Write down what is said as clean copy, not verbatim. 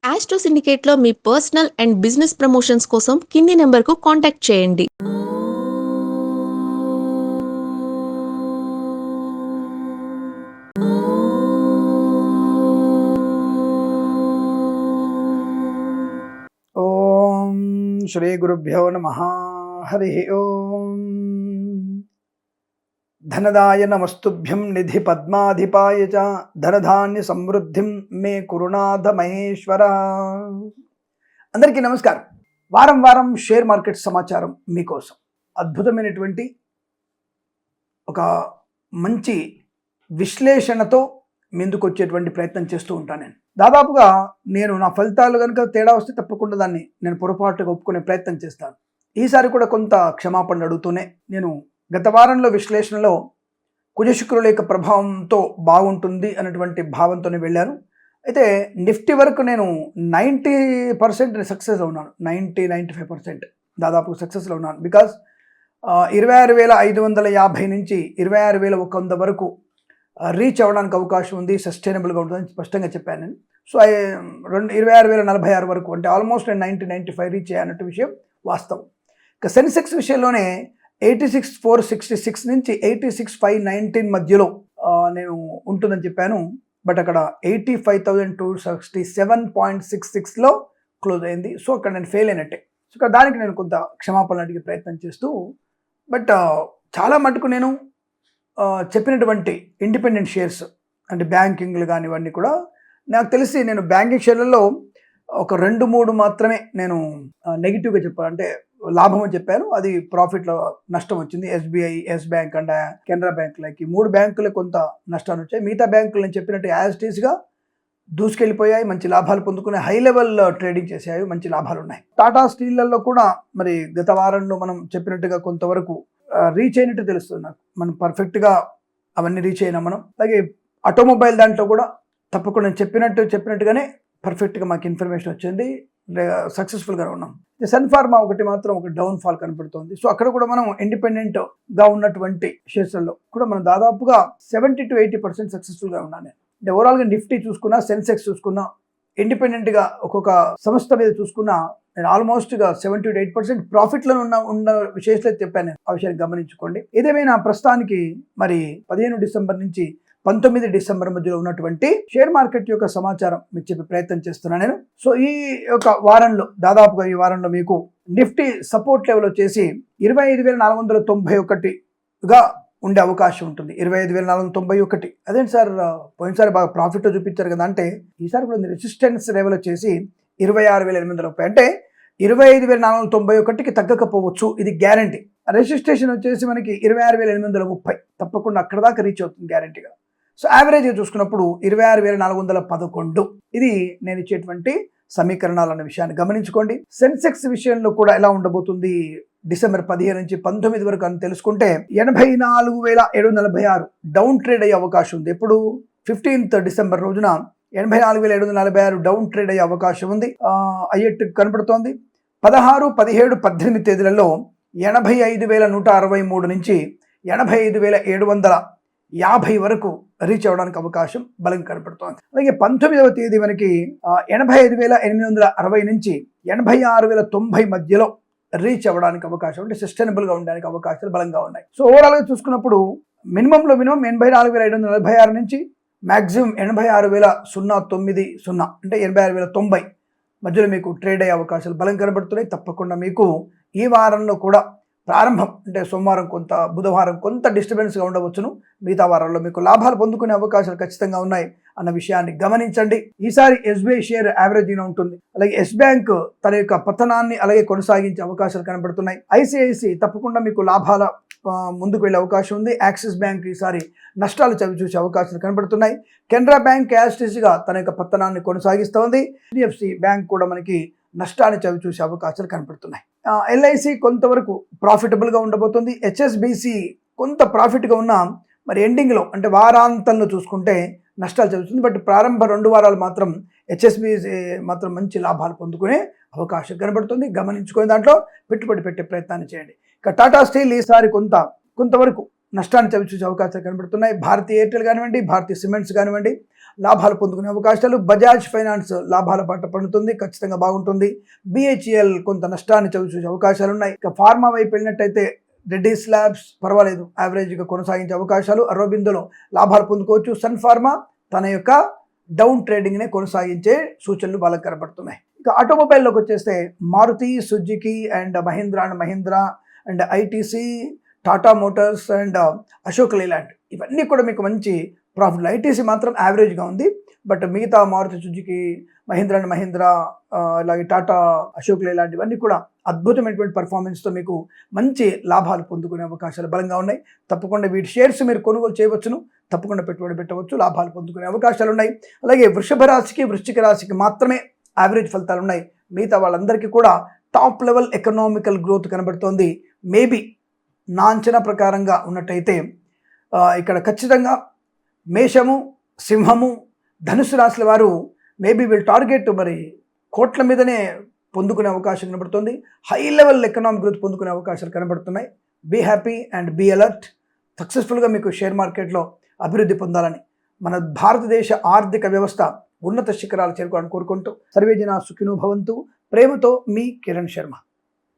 Astro సిండికేట్లో మీ personal and business promotions కోసం కింది నెంబర్కు కాంటాక్ట్ చేయండి. ఓం శ్రీ గురుభ్యో నమః. హరి ఓం. ధనదాయ నమస్తుభ్యం నిధి పద్మాధిపాయ చ ధనధాన్య సమృద్ధిం మే కురునాథ మహేశ్వర. అందరికీ నమస్కారం. వారం వారం షేర్ మార్కెట్ సమాచారం మీకోసం అద్భుతమైనటువంటి ఒక మంచి విశ్లేషణతో ముందుకు వచ్చేటువంటి ప్రయత్నం చేస్తూ ఉంటాను. దాదాపుగా నేను నా ఫలితాలు కనుక తేడా వస్తే తప్పకుండా దాన్ని నేను పొరపాటుగా ఒప్పుకునే ప్రయత్నం చేస్తాను. ఈసారి కూడా కొంత క్షమాపణ అడుగుతూనే నేను గత వారంలో విశ్లేషణలో కుజశుక్రుల యొక్క ప్రభావంతో బాగుంటుంది అన్నటువంటి భావంతోనే వెళ్ళాను. అయితే నిఫ్టీ వరకు నేను 90% సక్సెస్ ఉన్నాను. 95% దాదాపు సక్సెస్లో ఉన్నాను. బికాస్ 26,550 నుంచి 26,100 వరకు రీచ్ అవ్వడానికి అవకాశం ఉంది, సస్టైనబుల్గా ఉంటుందని స్పష్టంగా చెప్పాను నేను. సో 26,046 వరకు అంటే ఆల్మోస్ట్ నేను 90-95 రీచ్ అయ్యానట్టు విషయం వాస్తవం. ఇక సెన్సెక్స్ విషయంలోనే 86,466 నుంచి 86,519 మధ్యలో నేను ఉంటుందని చెప్పాను. బట్ అక్కడ 85,267.66లో క్లోజ్ అయింది. సో అక్కడ నేను ఫెయిల్ అయినట్టే. సో ఇక్కడ దానికి నేను కొంత క్షమాపణలు అడిగే ప్రయత్నం చేస్తూ బట్ చాలా మటుకు నేను చెప్పినటువంటి ఇండిపెండెంట్ షేర్స్ అంటే బ్యాంకింగ్లు కానివన్నీ కూడా నాకు తెలిసి నేను బ్యాంకింగ్ షేర్లలో ఒక 2-3 మాత్రమే నేను నెగిటివ్గా చెప్పాను, అంటే లాభం అని చెప్పాను. అది ప్రాఫిట్లో నష్టం వచ్చింది. SBI, Yes Bank and Canara బ్యాంకులకి 3 బ్యాంకులు కొంత నష్టాలు వచ్చాయి. మిగతా బ్యాంకులు నేను చెప్పినట్టు యాజ్ ఇట్ ఈస్గా దూసుకెళ్ళిపోయాయి, మంచి లాభాలు పొందుకునే హై లెవెల్ ట్రేడింగ్ చేసాయి, మంచి లాభాలు ఉన్నాయి. టాటా స్టీళ్లలో కూడా మరి గత వారంలో మనం చెప్పినట్టుగా కొంతవరకు రీచ్ అయినట్టు తెలుస్తుంది నాకు. మనం పర్ఫెక్ట్గా అవన్నీ రీచ్ అయినా మనం. అలాగే ఆటోమొబైల్ దాంట్లో కూడా తప్పకుండా నేను చెప్పినట్టుగానే పర్ఫెక్ట్గా మాకు ఇన్ఫర్మేషన్ వచ్చింది, సక్సెస్ఫుల్గా ఉన్నాం. సన్ ఫార్మా ఒకటి మాత్రం ఒక డౌన్ ఫాల్ కనపడుతుంది. సో అక్కడ కూడా మనం ఇండిపెండెంట్గా ఉన్నటువంటి షేర్స్లో కూడా మనం దాదాపుగా 70-80% సక్సెస్ఫుల్గా ఉన్నాను. అంటే ఓవరాల్గా నిఫ్టీ చూసుకున్నా, సెన్సెక్స్ చూసుకున్నా, ఇండిపెండెంట్గా ఒక్కొక్క సంస్థ మీద చూసుకున్నా నేను ఆల్మోస్ట్గా 70-8% ప్రాఫిట్లో ఉన్న విషయాలు చెప్పాను నేను. ఆ విషయాన్ని గమనించుకోండి. ఏదేమైనా ప్రస్తుతానికి మరి 15 డిసెంబర్ నుంచి 19 డిసెంబర్ మధ్యలో ఉన్నటువంటి షేర్ మార్కెట్ యొక్క సమాచారం మీకు చెప్పే ప్రయత్నం చేస్తున్నాను నేను. సో ఈ యొక్క వారంలో దాదాపుగా ఈ వారంలో మీకు నిఫ్టీ సపోర్ట్ లెవెల్ వచ్చేసి 25,491గా ఉండే అవకాశం ఉంటుంది. 25,491. అదేంటి సార్ పోయినసారి బాగా ప్రాఫిట్ చూపించారు కదా అంటే, ఈసారి కూడా రెసిస్టెన్స్ లెవెల్ వచ్చేసి 26,830. అంటే 25,491కి తగ్గకపోవచ్చు, ఇది గ్యారంటీ. రెసిస్టేషన్ వచ్చేసి మనకి 26,830 తప్పకుండా అక్కడ దాకా రీచ్ అవుతుంది గ్యారంటీగా. సో యావరేజ్గా చూసుకున్నప్పుడు 26,411. ఇది నేను ఇచ్చేటువంటి సమీకరణాలు అన్న విషయాన్ని గమనించుకోండి. సెన్సెక్స్ విషయంలో కూడా ఎలా ఉండబోతుంది డిసెంబర్ 15 నుంచి 19 వరకు అని తెలుసుకుంటే 84,746 డౌన్ ట్రేడ్ అయ్యే అవకాశం ఉంది. ఎప్పుడు 15th డిసెంబర్ రోజున 84,746 డౌన్ ట్రేడ్ అయ్యే అవకాశం ఉంది, అయ్యేట్టు కనపడుతోంది. 16, 17, 18 తేదీలలో 85,163 నుంచి 85,750 వరకు రీచ్ అవ్వడానికి అవకాశం బలంగా కనపడుతోంది. అలాగే 19వ తేదీ మనకి 85,860 నుంచి 86,090 మధ్యలో రీచ్ అవ్వడానికి అవకాశం, అంటే సస్టైనబుల్గా ఉండడానికి అవకాశాలు బలంగా ఉన్నాయి. సో ఓవరాల్గా చూసుకున్నప్పుడు మినిమంలో మినిమం 84,546 నుంచి మ్యాక్సిమం 86,090 అంటే 86,090 మధ్యలో మీకు ట్రేడ్ అయ్యే అవకాశాలు బలం కనబడుతున్నాయి. తప్పకుండా మీకు ఈ వారంలో కూడా ప్రారంభం అంటే సోమవారం కొంత, బుధవారం కొంత డిస్టర్బెన్స్గా ఉండవచ్చును. మిగతా వారాల్లో మీకు లాభాలు పొందుకునే అవకాశాలు ఖచ్చితంగా ఉన్నాయి అన్న విషయాన్ని గమనించండి. ఈసారి ఎస్బీఐ షేర్ యావరేజ్గా ఉంటుంది. అలాగే ఎస్ బ్యాంక్ తన యొక్క పతనాన్ని అలాగే కొనసాగించే అవకాశాలు కనబడుతున్నాయి. ఐసిఐసి తప్పకుండా మీకు లాభాల ముందుకు వెళ్ళే అవకాశం ఉంది. యాక్సిస్ బ్యాంక్ ఈసారి నష్టాలు చవిచూసే అవకాశాలు కనబడుతున్నాయి. కెనరా బ్యాంక్ యాస్టిస్గా తన యొక్క పతనాన్ని కొనసాగిస్తోంది. హెచ్డిఎఫ్సి బ్యాంక్ కూడా మనకి నష్టాన్ని చవిచూసే అవకాశాలు కనపడుతున్నాయి. ఎల్ఐసి కొంతవరకు ప్రాఫిటబుల్గా ఉండబోతుంది. హెచ్ఎస్బిసి కొంత ప్రాఫిట్గా ఉన్న మరి ఎండింగ్లో అంటే వారాంతంలో చూసుకుంటే నష్టాలు చదువుతుంది. బట్ ప్రారంభ 2 వారాలు మాత్రం హెచ్ఎస్బిసి మాత్రం మంచి లాభాలు పొందుకునే అవకాశం కనబడుతుంది. గమనించుకునే దాంట్లో పెట్టుబడి పెట్టే ప్రయత్నాన్ని చేయండి. ఇక టాటా స్టీల్ ఈసారి కొంతవరకు నష్టాన్ని చవిచూసే అవకాశాలు కనబడుతున్నాయి. భారతీయ ఎయిర్టెల్ కానివ్వండి, భారతీయ సిమెంట్స్ కానివ్వండి, లాభాలు పొందుకునే అవకాశాలు. బజాజ్ ఫైనాన్స్ లాభాల బాట పడుతుంది, ఖచ్చితంగా బాగుంటుంది. బిహెచ్ఎల్ కొంత నష్టాన్ని చవిచూసే అవకాశాలు ఉన్నాయి. ఇక ఫార్మా వైపు వెళ్ళినట్టయితే రెడ్డీస్ ల్యాబ్స్ పర్వాలేదు, యావరేజ్గా కొనసాగించే అవకాశాలు. అరవిందోలో లాభాలు పొందుకోవచ్చు. సన్ ఫార్మా తన యొక్క డౌన్ ట్రేడింగ్నే కొనసాగించే సూచనలు వాళ్ళకి కనబడుతున్నాయి. ఇక ఆటోమొబైల్లోకి వచ్చేస్తే Maruti, Suzuki and Mahindra and ITC, Tata Motors and Ashok Leyland ఇవన్నీ కూడా మీకు మంచి ప్రాఫిట్లు. ఐటీసీ మాత్రం యావరేజ్గా ఉంది, బట్ మిగతా మారుతి, సుజుకి, మహీంద్రా అలాగే టాటా, అశోక్ లేలాండ్ ఇవన్నీ కూడా అద్భుతమైనటువంటి పర్ఫార్మెన్స్తో మీకు మంచి లాభాలు పొందుకునే అవకాశాలు బలంగా ఉన్నాయి. తప్పకుండా వీటి షేర్స్ మీరు కొనుగోలు చేయవచ్చును, తప్పకుండా పెట్టుబడి పెట్టవచ్చు, లాభాలు పొందుకునే అవకాశాలు ఉన్నాయి. అలాగే వృషభ రాశికి, వృశ్చిక రాశికి మాత్రమే యావరేజ్ ఫలితాలు ఉన్నాయి. మిగతా వాళ్ళందరికీ కూడా టాప్ లెవెల్ ఎకనామికల్ గ్రోత్ కనబడుతోంది. మేబీ నా అంచనా ప్రకారంగా ఉన్నట్టయితే ఇక్కడ ఖచ్చితంగా మేషము, సింహము, ధనుసు రాశుల వారు మేబీ వీళ్ళు టార్గెట్ మరి కోట్ల మీదనే పొందుకునే అవకాశం కనబడుతుంది. హై లెవెల్ ఎకనామిక్ గ్రోత్ పొందుకునే అవకాశాలు కనబడుతున్నాయి. Be happy and be alert. సక్సెస్ఫుల్గా మీకు షేర్ మార్కెట్లో అభివృద్ధి పొందాలని, మన భారతదేశ ఆర్థిక వ్యవస్థ ఉన్నత శిఖరాలు చేరుకోవాలని కోరుకుంటూ సర్వేజన సుఖినో భవంతు. ప్రేమతో మీ కిరణ్ శర్మ.